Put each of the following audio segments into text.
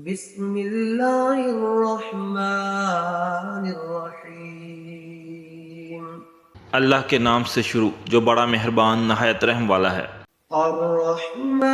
بسم اللہ الرحمن الرحیم۔ اللہ کے نام سے شروع جو بڑا مہربان نہایت رحم والا ہے۔ الرحمن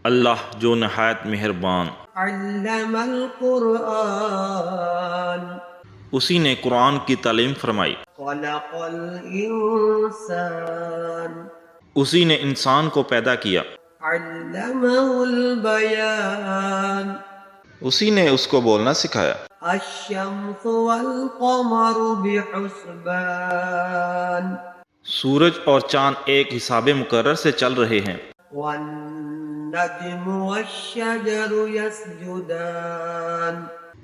اللہ جو نہایت مہربان، علم القرآن اسی نے قرآن کی تعلیم فرمائی، خلق الانسان اسی نے انسان کو پیدا کیا، علمہ البیان اسی نے اس کو بولنا سکھایا۔ الشمس والقمر بحسبان سورج اور چاند ایک حساب مقرر سے چل رہے ہیں، والنجم والشجر يسجدان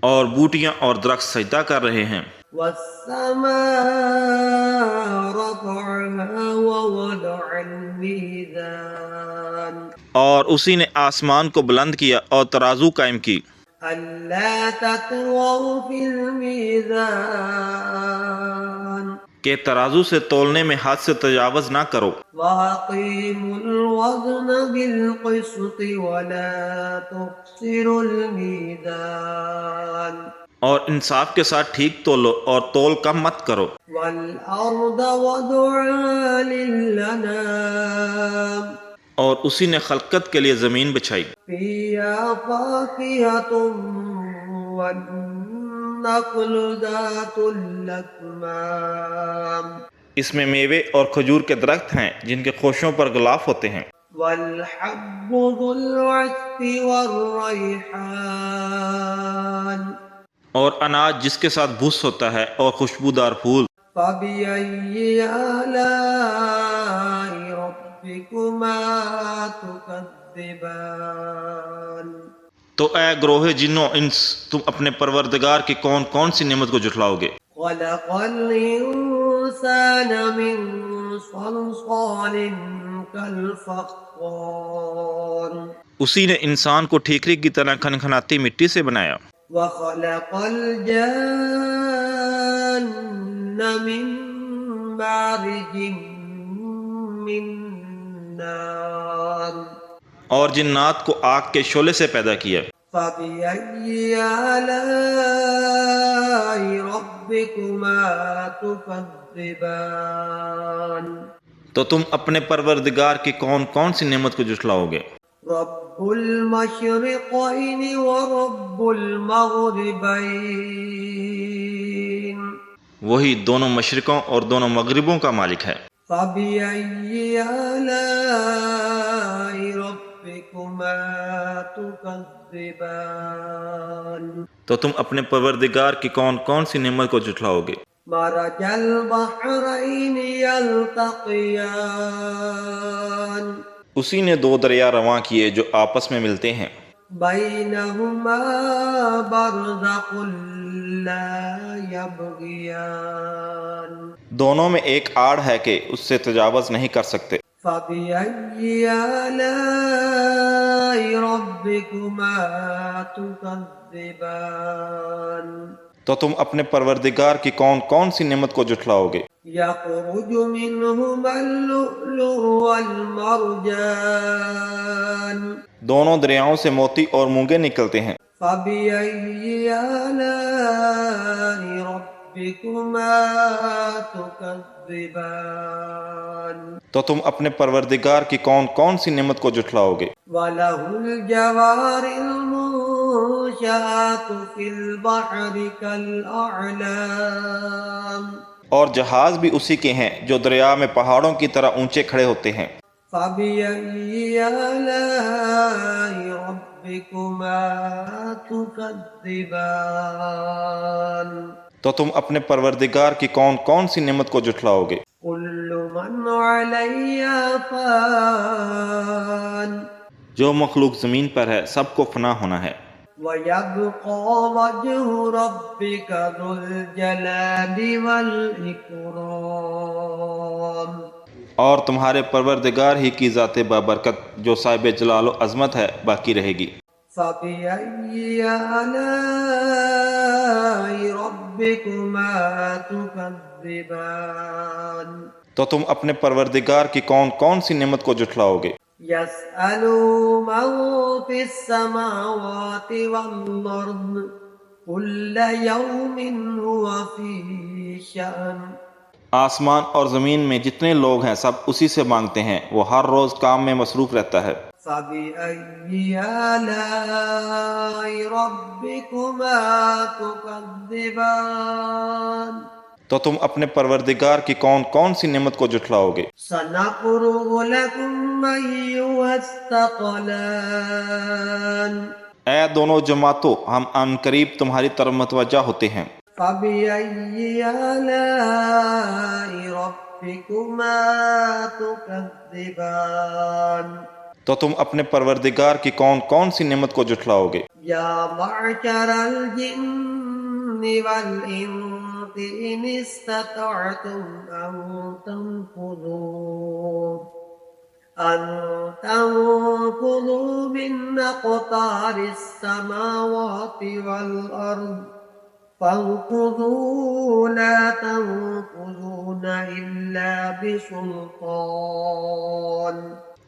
اور بوٹیاں اور درخت سجدہ کر رہے ہیں۔ والسماء رفعها ووضع الميزان اور اسی نے آسمان کو بلند کیا اور ترازو قائم کی، ألا تطغوا في الميزان کہ ترازو سے تولنے میں حد سے تجاوز نہ کرو، وأقيموا الوزن بالقسط ولا تخسروا الميزان اور انصاف کے ساتھ ٹھیک تولو اور تول کم مت کرو۔ والأرض وضعها للأنام اور اسی نے خلقت کے لیے زمین بچھائی، فيها فاكهة والنخل ذات الأكمام اس میں میوے اور کھجور کے درخت ہیں جن کے خوشوں پر غلاف ہوتے ہیں، والحب ذو العصف والريحان اور اناج جس کے ساتھ بھوس ہوتا ہے اور خوشبودار پھول۔ فبأي آلاء ربكما تكذبان تو اے گروہ جنوں انس، تم اپنے پروردگار کی کون کون سی نعمت کو جھٹلاؤ گے؟ خلق الإنسان من صلصال كالفخار اسی نے انسان کو ٹھیکری کی طرح کھنکھناتی مٹی سے بنایا، وخلق الجان من مارج من نار اور جنات کو آگ کے شعلے سے پیدا کیا۔ فبأي آلاء ربكما تكذبان تو تم اپنے پروردگار کی کون کون سی نعمت کو جھٹلاؤ گے؟ رب المشرقين ورب المغربين وہی دونوں مشرقوں اور دونوں مغربوں کا مالک ہے۔ فبأي آلاء ربكما تكذبان تو تم اپنے پروردگار کی کون کون سی نعمت کو جھٹلاؤ گے؟ مرج البحرين يلتقيان اسی نے دو دریا رواں کیے جو آپس میں ملتے ہیں، بينهما برزخ لا يبغيان دونوں میں ایک آڑ ہے کہ اس سے تجاوز نہیں کر سکتے۔ فبأي آلاء ربكما تكذبان تو تم اپنے پروردگار کی کون کون سی نعمت کو جھٹلاؤ گے؟ يخرج منهما اللؤلؤ والمرجان دونوں دریاؤں سے موتی اور مونگے نکلتے ہیں۔ فبأي آلاء ربكما تكذبان تو تم اپنے پروردگار کی کون کون سی نعمت کو جھٹلاؤ گے؟ وله الجوار المنشآت في البحر كالأعلام اور جہاز بھی اسی کے ہیں جو دریا میں پہاڑوں کی طرح اونچے کھڑے ہوتے ہیں۔ فبأي آلاء ربكما تكذبان تو تم اپنے پروردگار کی کون کون سی نعمت کو جھٹلاؤ گے؟ كل من عليها فان جو مخلوق زمین پر ہے سب کو فنا ہونا ہے، ويبقى وجه ربك ذو الجلال والإكرام اور تمہارے پروردگار ہی کی ذات بابرکت جو صاحب جلال و عظمت ہے باقی رہے گی۔ فبأي آلاء ربكما تكذبان تو تم اپنے پروردگار کی کون کون سی نعمت کو جھٹلاؤ گے؟ يسأله من في السماوات والأرض كل يوم هو في شأن آسمان اور زمین میں جتنے لوگ ہیں سب اسی سے مانگتے ہیں، وہ ہر روز کام میں مصروف رہتا ہے۔ فبأي آلاء ربكما تكذبان تو تم اپنے پروردگار کی کون کون سی نعمت کو جھٹلاؤ گے؟ سنقرئ لكم أيها الثقلان اے دونوں جماعتوں، ہم ان قریب تمہاری طرف متوجہ ہوتے ہیں۔ فبأي آلاء ربكما تكذبان تو تم اپنے پروردگار کی کون کون سی نعمت کو جھٹلاؤ گے؟ يا معشر الجن والإنس إن استطعتم أن تنفذوا من أقطار السماوات والأرض فانفذوا لا تنفذون إلا بسلطان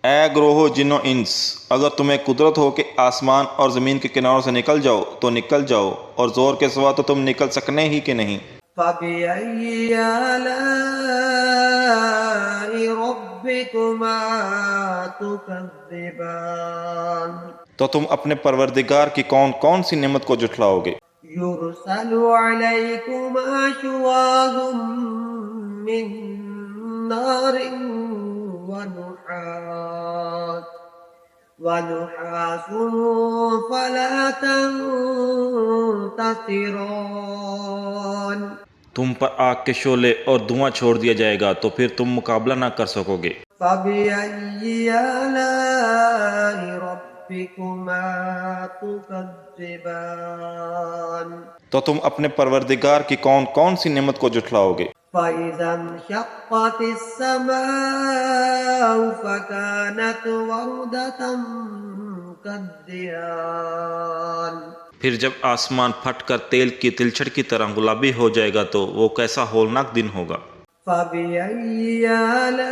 اے گروہ جن و انس، اگر تمہیں قدرت ہو کہ آسمان اور زمین کے کناروں سے نکل جاؤ تو نکل جاؤ، اور زور کے سوا تو تم نکل سکنے ہی کہ نہیں۔ فبأي آلاء ربكما تكذبان تو تم اپنے پروردگار کی کون کون سی نعمت کو جھٹلاؤ گے؟ يرسل عليكما شواظ من نار ونحاس فلا تنتصران تم پر آگ کے شعلے اور دھواں چھوڑ دیا جائے گا تو پھر تم مقابلہ نہ کر سکو گے۔ فبأي آلاء ربكما تكذبان تو تم اپنے پروردگار کی کون کون سی نعمت کو جھٹلاؤ گے؟ فإذا انشقت السماء فكانت وردة كالدهان پھر جب آسمان پھٹ کر تیل کی تلچھڑ کی طرح گلابی ہو جائے گا تو وہ کیسا ہولناک دن ہوگا۔ فبأي آلاء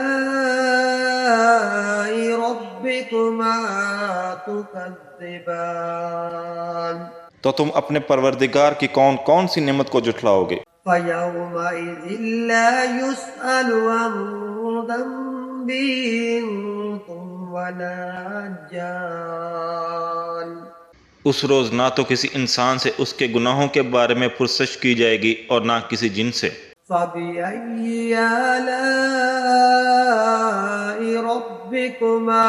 ربكما تكذبان تو تم اپنے پروردگار کی کون کون سی نعمت کو جھٹلاؤ گے؟ فيومئذ لا يسأل عن ذنبه إنس ولا جان اس روز نہ تو کسی انسان سے اس کے گناہوں کے بارے میں پرسش کی جائے گی اور نہ کسی جن سے۔ فبأي آلاء ربكما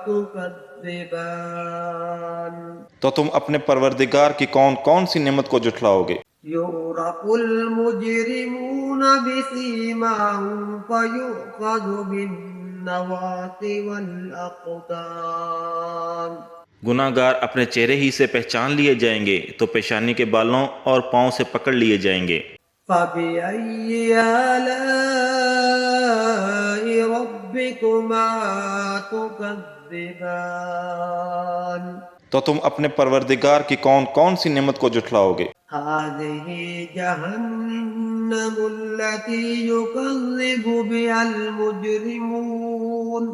تكذبان تو تم اپنے پروردگار کی کون کون سی نعمت کو جھٹلاؤ گے؟ يعرف المجرمون بسيماهم فيؤخذ بالنواصي والأقدام گناہ گار اپنے چہرے ہی سے پہچان لیے جائیں گے تو پیشانی کے بالوں اور پاؤں سے پکڑ لیے جائیں گے۔ فبأي آلاء ربكما تكذبان تو تم اپنے پروردگار کی کون کون سی نعمت کو جھٹلاؤ گے؟ هذه جهنم التي يكذب بها المجرمون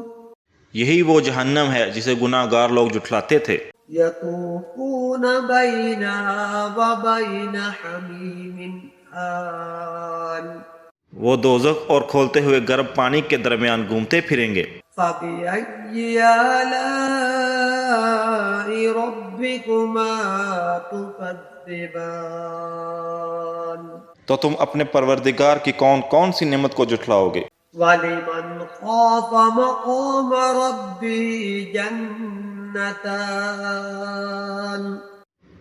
یہی وہ جہنم ہے جسے گناہ گار لوگ جھٹلاتے تھے۔ يطوفون بينها وبين حميم آن وہ دوزخ اور کھولتے ہوئے گرم پانی کے درمیان گھومتے پھریں گے۔ فبأي آلاء ربكما تكذبان تو تم اپنے پروردگار کی کون کون سی نعمت کو جھٹلاؤ گے؟ ولمن خاف مقام ربه جنتان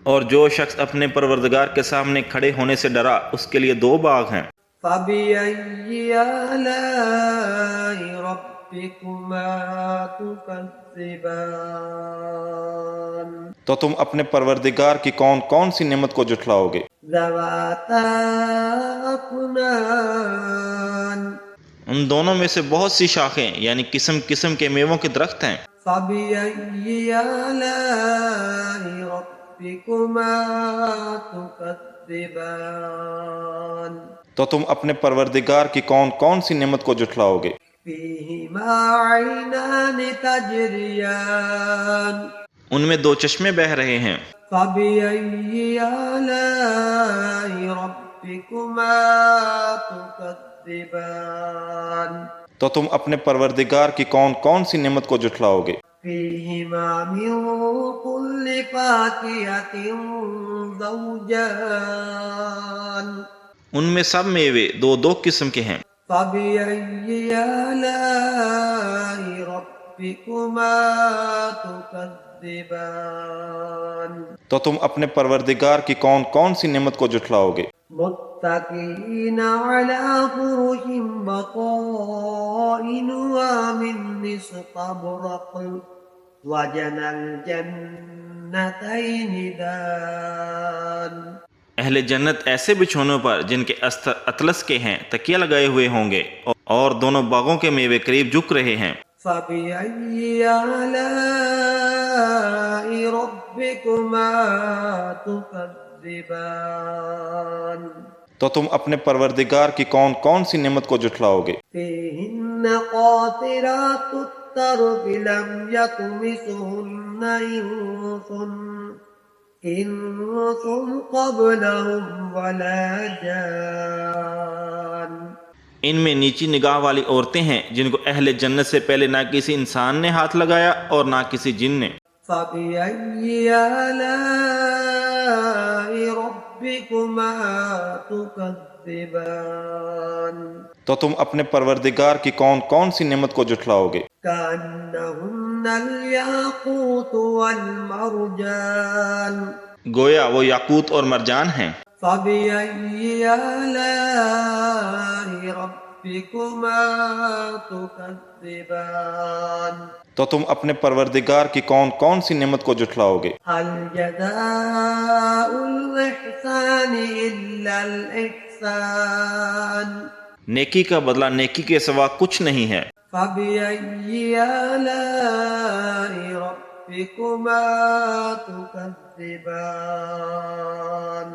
اور جو شخص اپنے پروردگار کے سامنے کھڑے ہونے سے ڈرا اس کے لیے دو باغ ہیں۔ فبأي آلاء ربكما تكذبان تو تم اپنے پروردگار کی کون کون سی نعمت کو جھٹلاؤ گے؟ ذواتا أفنان ان دونوں میں سے بہت سی شاخیں یعنی قسم قسم کے میووں کے درخت ہیں۔ فبأي آلاء ربكما تكذبان تو تم اپنے پروردگار کی کون کون سی نعمت کو جھٹلاؤ گے؟ فيهما عينان تجريان ان میں دو چشمے بہہ رہے ہیں. فبأي آلاء ربكما تكذبان تو تم اپنے پروردگار کی کون کون سی نعمت کو جھٹلاؤ گے؟ فيهما من كل فاكهة زوجان ان میں سب میوے دو دو قسم کے ہیں. فبأي آلاء ربكما تكذبان تو تم اپنے پروردگار کی کون کون سی نعمت کو جھٹلاؤ گے؟ متكئين على فرش بطائنها من استبرق وجنى الجنتين دان اہل جنت ایسے بچھونوں پر جن کے استر اطلس کے ہیں تکیہ لگائے ہوئے ہوں گے، اور دونوں باغوں کے میوے قریب جھک رہے ہیں. فبأي آلاء ربكما تكذبان تو تم اپنے پروردگار کی کون کون سی نعمت کو جھٹلاؤ گے؟ فيهن قاصرات الطرف لم يطمثهن إنس قبلهم ولا جان ان میں نیچی نگاہ والی عورتیں ہیں جن کو اہل جنت سے پہلے نہ کسی انسان نے ہاتھ لگایا اور نہ کسی جن نے. فبأي آلاء ربكما تكذبان تو تم اپنے پروردگار کی کون کون سی نعمت کو جھٹلاؤ گے؟ كأنهن الياقوت والمرجان گویا وہ یاقوت اور مرجان ہیں. فبأي آلاء ربكما تكذبان تو تم اپنے پروردگار کی کون کون سی نعمت کو جھٹلاؤ گے؟ هل جزاء الإحسان إلا الإحسان نیکی کا بدلہ نیکی کے سوا کچھ نہیں ہے. فبأي آلاء ربكما تكذبان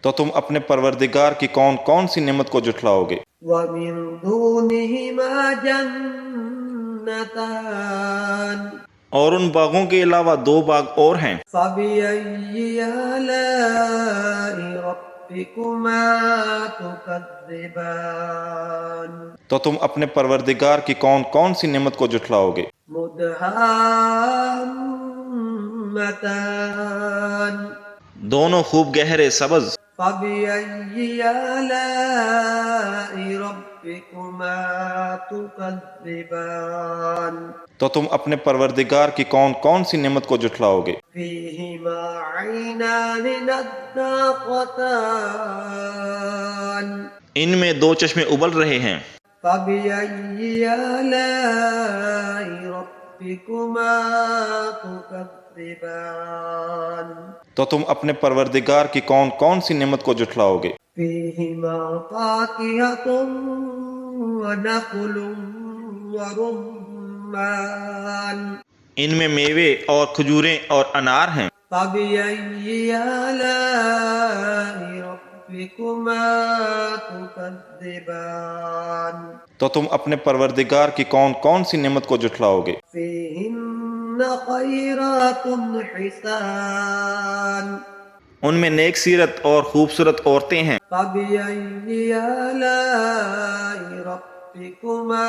تو تم اپنے پروردگار کی کون کون سی نعمت کو جھٹلاؤ گے؟ ومن دونهما جنتان اور ان باغوں کے علاوہ دو باغ اور ہیں. فبأي آلاء ربكما تكذبان تو تم اپنے پروردگار کی کون کون سی نعمت کو جھٹلاؤ گے؟ مدهامتان دونوں خوب گہرے سبز. فبأي آلاء ربكما تكذبان تو تم اپنے پروردگار کی کون کون سی نعمت کو جھٹلاؤ گے؟ فيهما عينان نضاختان ان میں دو چشمے ابل رہے ہیں. فبأي آلاء ربكما تكذبان تو تم اپنے پروردگار کی کون کون سی نعمت کو جھٹلاؤ گے؟ فيهما فاكهة ونخل ورمان ان میں میوے اور کھجوریں اور انار ہیں. فبأي آلاء ربكما تكذبان تو تم اپنے پروردگار کی کون کون سی نعمت کو جھٹلاؤ گے؟ فيهن خيرات حسان ان میں نیک سیرت اور خوبصورت عورتیں ہیں. فبأي آلاء ربكما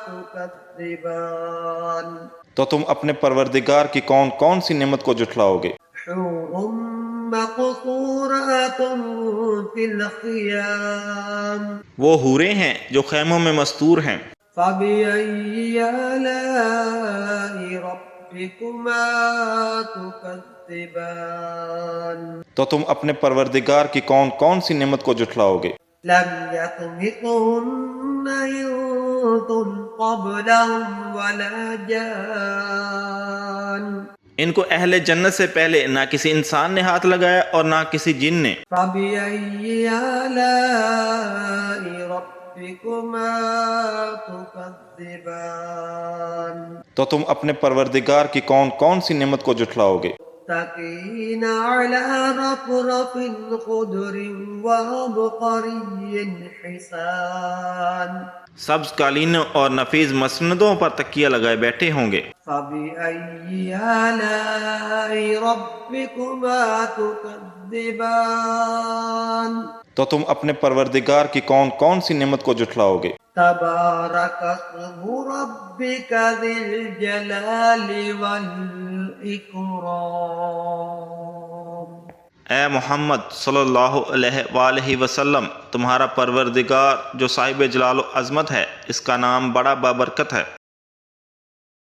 تكذبان تو تم اپنے پروردگار کی کون کون سی نعمت کو جھٹلاؤ گے؟ حور مقصورات في الخيام وہ حوریں ہیں جو خیموں میں مستور ہیں. فبأي آلاء ربكما تكذبان تو تم اپنے پروردگار کی کون کون سی نعمت کو جھٹلاؤ گے؟ لم يطمثهن إنس قبلهم ولا جان ان کو اہل جنت سے پہلے نہ کسی انسان نے ہاتھ لگایا اور نہ کسی جن نے. فبأي آلاء ربكما تكذبان تو تم اپنے پروردگار کی کون کون سی نعمت کو جھٹلاؤ گے؟ متكئين على رفرف خضر وعبقري حسان سبز قالینوں اور نفیس مسندوں پر تکیہ لگائے بیٹھے ہوں گے۔ فبأي آلاء ربكما تكذبان تو تم اپنے پروردگار کی کون کون سی نعمت کو جھٹلاؤ گے؟ تبارك اسم ربك ذي الجلال والإكرام اے محمد صلی اللہ علیہ وآلہ وسلم، تمہارا پروردگار جو صاحب جلال و عظمت ہے، اس کا نام بڑا بابرکت ہے۔